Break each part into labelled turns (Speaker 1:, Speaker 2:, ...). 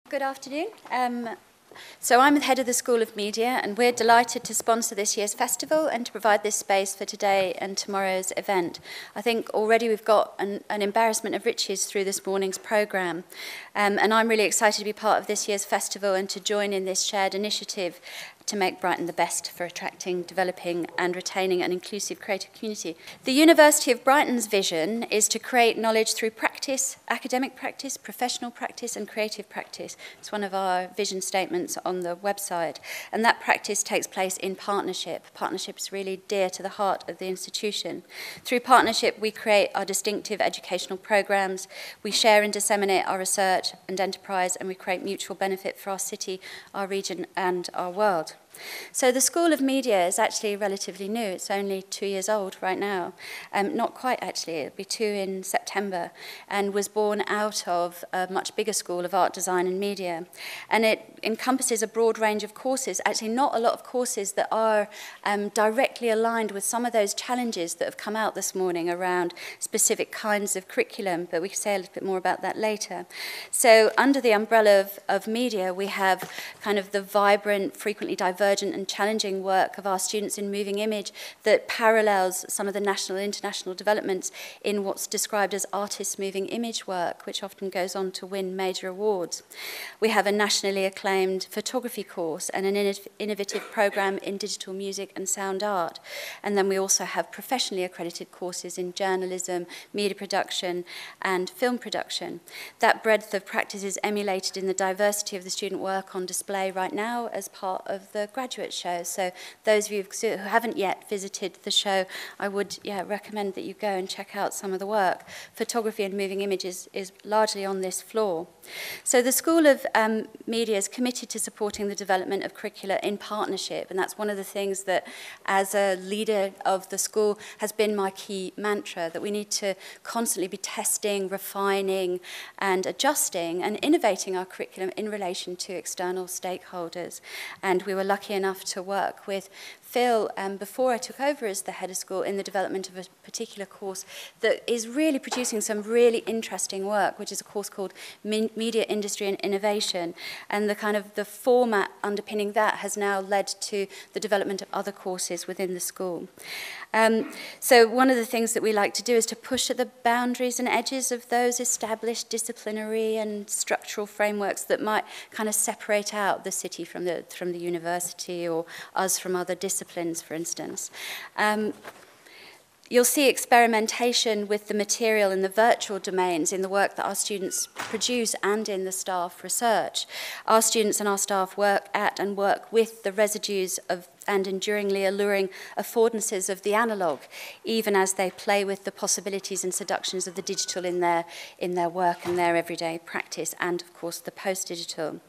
Speaker 1: Good afternoon. So I'm the head of the School of Media, and we're delighted to sponsor this year's festival and to provide this space for today and tomorrow's event. I think already we've got an embarrassment of riches through this morning's programme, and I'm really excited to be part of this year's festival and to join in this shared initiative to make Brighton the best for attracting, developing and retaining an inclusive creative community. The University of Brighton's vision is to create knowledge through practice, academic practice, professional practice and creative practice. It's one of our vision statements on the website, and that practice takes place in partnership. Partnership is really dear to the heart of the institution. Through partnership we create our distinctive educational programmes, we share and disseminate our research and enterprise, and we create mutual benefit for our city, our region and our world. So the School of Media is actually relatively new. It's only 2 years old right now. Not quite actually, it'll be 2 in September, and was born out of a much bigger school of art, design and media. And it encompasses a broad range of courses, actually not a lot of courses that are directly aligned with some of those challenges that have come out this morning around specific kinds of curriculum, but we can say a little bit more about that later. So under the umbrella of media, we have kind of the vibrant, frequently divergent and challenging work of our students in moving image that parallels some of the national and international developments in what's described as artists' moving image work, which often goes on to win major awards. We have a nationally acclaimed photography course and an innovative programme in digital music and sound art. And then we also have professionally accredited courses in journalism, media production and film production. That breadth of practice is emulated in the diversity of the student work on display right now as part of the graduate show. So those of you who haven't yet visited the show, I would recommend that you go and check out some of the work. Photography and moving images is largely on this floor. So the School of Media is committed to supporting the development of curricula in partnership, and that's one of the things that as a leader of the school has been my key mantra, that we need to constantly be testing, refining and adjusting and innovating our curriculum in relation to external stakeholders. And we were lucky enough to work with Phil before I took over as the head of school in the development of a particular course that is really producing some really interesting work, which is a course called Media Industry and Innovation. And the format underpinning that has now led to the development of other courses within the school. So one of the things that we like to do is to push at the boundaries and edges of those established disciplinary and structural frameworks that might kind of separate out the city from the university or us from other disciplines, for instance. You'll see experimentation with the material in the virtual domains in the work that our students produce and in the staff research. Our students and our staff work at and work with the residues of and enduringly alluring affordances of the analogue, even as they play with the possibilities and seductions of the digital in their work and their everyday practice, and of course the post-digital.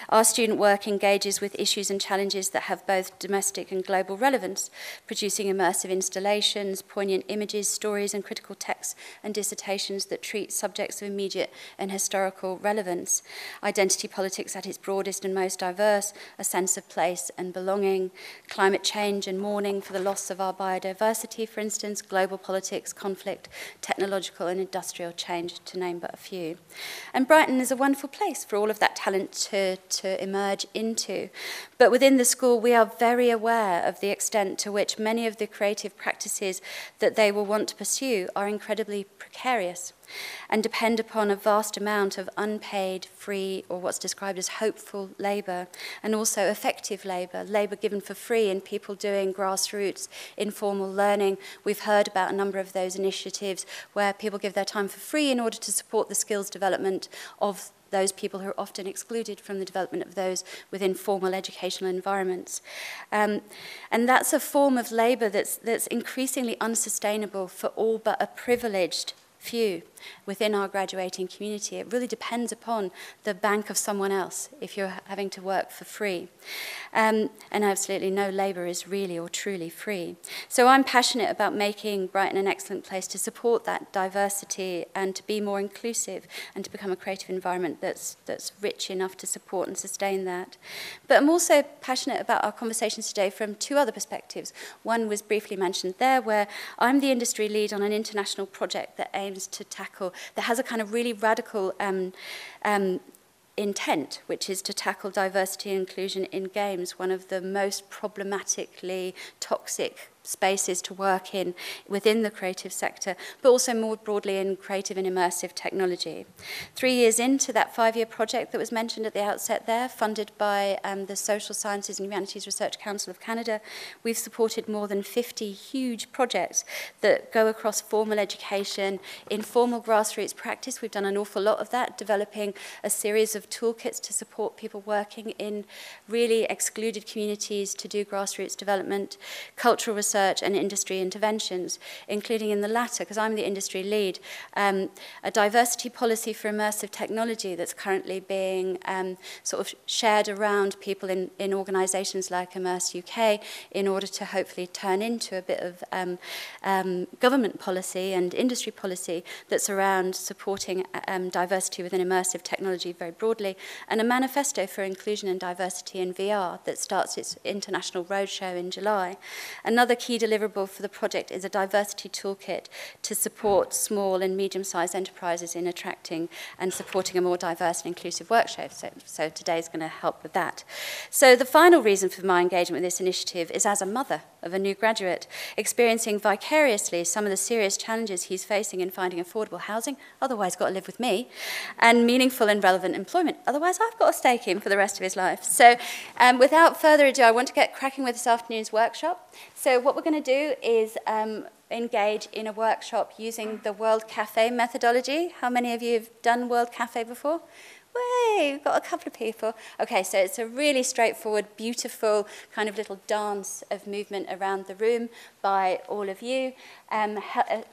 Speaker 1: Our student work engages with issues and challenges that have both domestic and global relevance, producing immersive installations, poignant images, stories and critical texts and dissertations that treat subjects of immediate and historical relevance. Identity politics at its broadest and most diverse, a sense of place and belonging, climate change and mourning for the loss of our biodiversity, for instance, global politics, conflict, technological and industrial change, to name but a few. And Brighton is a wonderful place for all of that talent to emerge into. But within the school, we are very aware of the extent to which many of the creative practices that they will want to pursue are incredibly precarious and depend upon a vast amount of unpaid, free, or what's described as hopeful labour, and also effective labour, labour given for free and people doing grassroots, informal learning. We've heard about a number of those initiatives where people give their time for free in order to support the skills development of those people who are often excluded from the development of those within formal educational environments. And that's a form of labour that's increasingly unsustainable for all but a privileged few within our graduating community. It really depends upon the bank of someone else if you're having to work for free. And absolutely no labour is really or truly free. So I'm passionate about making Brighton an excellent place to support that diversity and to be more inclusive and to become a creative environment that's rich enough to support and sustain that. But I'm also passionate about our conversations today from two other perspectives. One was briefly mentioned there, where I'm the industry lead on an international project that aims to tackle, that has a kind of really radical intent, which is to tackle diversity and inclusion in games, one of the most problematically toxic spaces to work in within the creative sector, but also more broadly in creative and immersive technology. 3 years into that 5-year project that was mentioned at the outset there, funded by the Social Sciences and Humanities Research Council of Canada, we've supported more than 50 huge projects that go across formal education, informal grassroots practice. We've done an awful lot of that, developing a series of toolkits to support people working in really excluded communities to do grassroots development, cultural research and industry interventions, including in the latter, because I'm the industry lead, a diversity policy for immersive technology that's currently being sort of shared around people in organisations like Immerse UK in order to hopefully turn into a bit of government policy and industry policy that's around supporting diversity within immersive technology very broadly, and a manifesto for inclusion and diversity in VR that starts its international roadshow in July. Another key deliverable for the project is a diversity toolkit to support small and medium-sized enterprises in attracting and supporting a more diverse and inclusive workshop. So today's going to help with that. So the final reason for my engagement with this initiative is as a mother of a new graduate, experiencing vicariously some of the serious challenges he's facing in finding affordable housing, otherwise got to live with me, and meaningful and relevant employment, otherwise I've got to stake him for the rest of his life. So without further ado, I want to get cracking with this afternoon's workshop. So what we're going to do is engage in a workshop using the World Cafe methodology. How many of you have done World Cafe before? Way, we've got a couple of people. Okay, so it's a really straightforward, beautiful kind of little dance of movement around the room by all of you,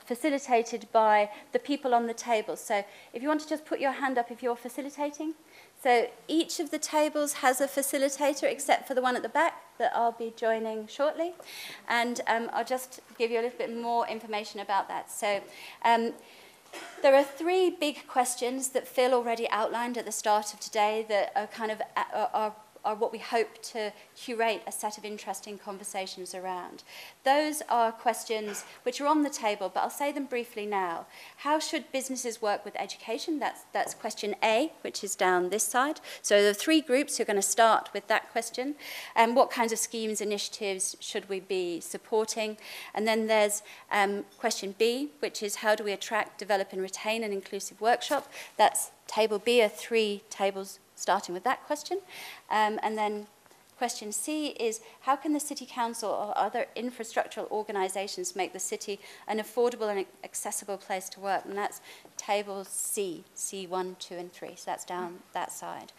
Speaker 1: facilitated by the people on the table. So if you want to just put your hand up if you're facilitating. So each of the tables has a facilitator except for the one at the back that I'll be joining shortly. And I'll just give you a little bit more information about that. So there are 3 big questions that Phil already outlined at the start of today that are kind of are what we hope to curate a set of interesting conversations around. Those are questions which are on the table, but I'll say them briefly now. How should businesses work with education? That's question A, which is down this side. So there are 3 groups who are going to start with that question. And what kinds of schemes, initiatives should we be supporting? And then there's question B, which is how do we attract, develop and retain an inclusive workshop? That's table B, are 3 tables starting with that question. And then question C is, how can the City Council or other infrastructural organisations make the city an affordable and accessible place to work? And that's table C, C1, 2 and 3. So that's down that side.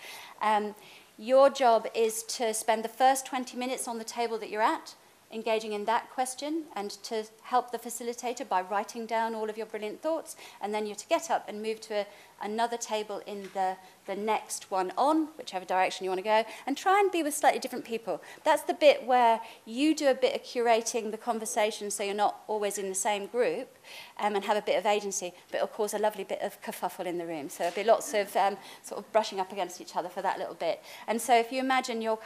Speaker 1: Your job is to spend the first 20 minutes on the table that you're at, engaging in that question, and to help the facilitator by writing down all of your brilliant thoughts, and then you're to get up and move to another table in the next one on, whichever direction you want to go, and try and be with slightly different people. That's the bit where you do a bit of curating the conversation so you're not always in the same group, and have a bit of agency, but it'll cause a lovely bit of kerfuffle in the room. So there'll be lots of sort of brushing up against each other for that little bit. And so if you imagine you're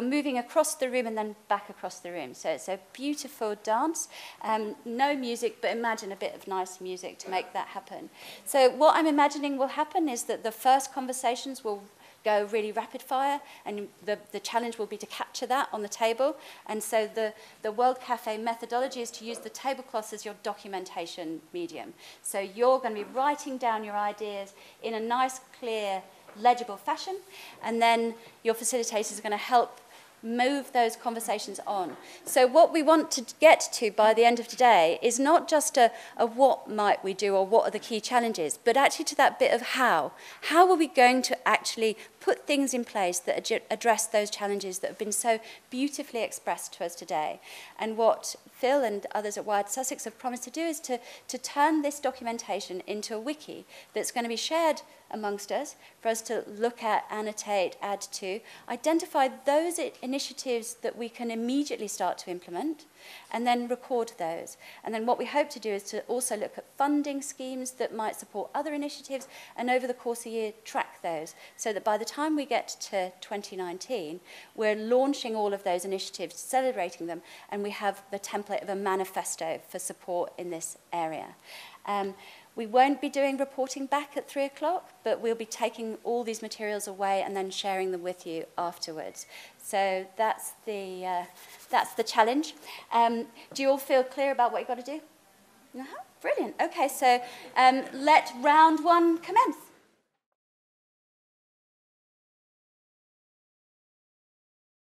Speaker 1: moving across the room and then back across the room. So it's a beautiful dance. No music, but imagine a bit of nice music to make that happen. So what I'm imagining will happen is that the first conversations will go really rapid fire, and the challenge will be to capture that on the table. And so the World Cafe methodology is to use the tablecloths as your documentation medium. So you're going to be writing down your ideas in a nice, clear, legible fashion, and then your facilitators are going to help move those conversations on. So what we want to get to by the end of today is not just a what might we do or what are the key challenges, but actually to that bit of how. How are we going to actually put things in place that address those challenges that have been so beautifully expressed to us today? And what Phil and others at Wired Sussex have promised to do is to turn this documentation into a wiki that's going to be shared amongst us, for us to look at, annotate, add to, identify those initiatives that we can immediately start to implement, and then record those. And then what we hope to do is to also look at funding schemes that might support other initiatives, and over the course of the year track those, so that by the time we get to 2019, we're launching all of those initiatives, celebrating them, and we have the template of a manifesto for support in this area. We won't be doing reporting back at 3 o'clock, but we'll be taking all these materials away and then sharing them with you afterwards. So that's the challenge. Do you all feel clear about what you've got to do? Brilliant. Okay, so let round 1 commence.